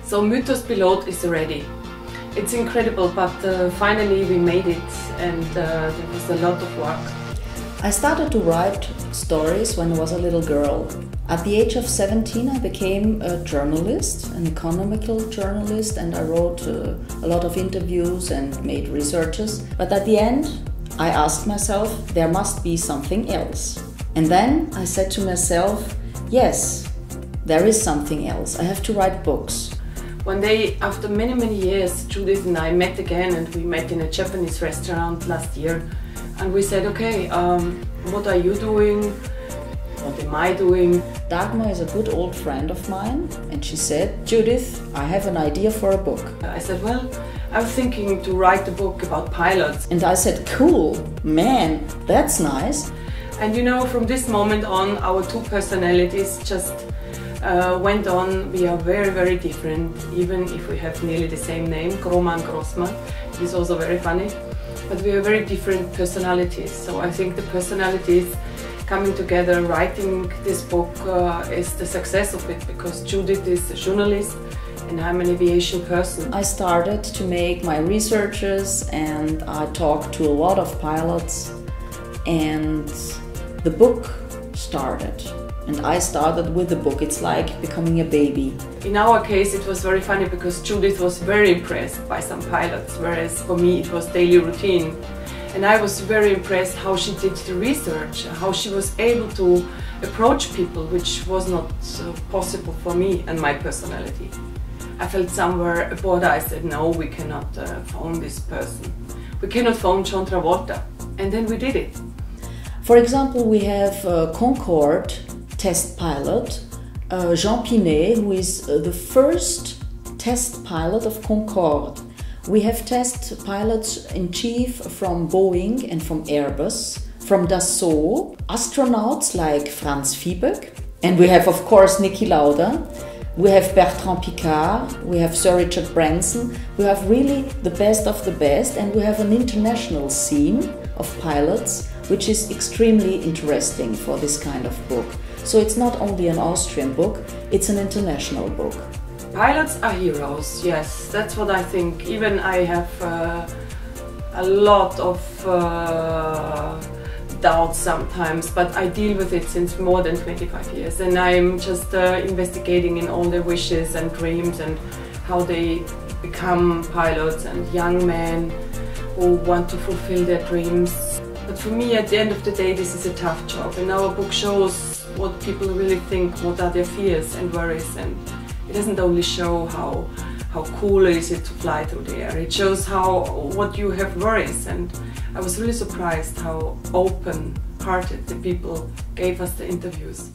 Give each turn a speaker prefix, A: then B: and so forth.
A: So Mythos Pilot is ready. It's incredible, but finally we made it, and there was a lot of work.
B: I started to write stories when I was a little girl. At the age of 17 I became a journalist, an economical journalist, and I wrote a lot of interviews and made researches. But at the end I asked myself, there must be something else. And then I said to myself, yes, there is something else. I have to write books.
A: One day, after many years, Judith and I met again, and we met in a Japanese restaurant last year. And we said, okay, what are you doing? What am I doing?
B: Dagmar is a good old friend of mine, and she said, Judith, I have an idea for a book.
A: I said, well, I was thinking to write a book about pilots.
B: And I said, cool, man, that's nice.
A: And you know, from this moment on, our two personalities just went on. We are very different, even if we have nearly the same name, Dagmar Grossmann. He's also very funny. But we are very different personalities. So I think the personalities coming together, writing this book is the success of it, because Judith is a journalist and I'm an aviation person.
B: I started to make my researches and I talked to a lot of pilots, and the book started. And I started with the book. It's like becoming a baby.
A: In our case it was very funny because Judith was very impressed by some pilots, whereas for me it was daily routine. And I was very impressed how she did the research, how she was able to approach people, which was not possible for me and my personality. I felt somewhere a border. I said, no, we cannot phone this person. We cannot phone John Travolta. And then we did it.
B: For example, we have Concorde test pilot, Jean Pinet, who is the first test pilot of Concorde. We have test pilots in chief from Boeing and from Airbus, from Dassault, astronauts like Franz Viehböck, and we have of course Niki Lauda. We have Bertrand Piccard, we have Sir Richard Branson. We have really the best of the best, and we have an international scene of pilots, which is extremely interesting for this kind of book. So it's not only an Austrian book, it's an international book.
A: Pilots are heroes, yes, that's what I think. Even I have a lot of doubts sometimes, but I deal with it since more than 25 years, and I'm just investigating in all their wishes and dreams and how they become pilots and young men who want to fulfill their dreams. But for me, at the end of the day, this is a tough job, and our book shows what people really think, what are their fears and worries, and it doesn't only show how cool is it to fly through the air, it shows what you have worries. And I was really surprised how open-hearted the people gave us the interviews.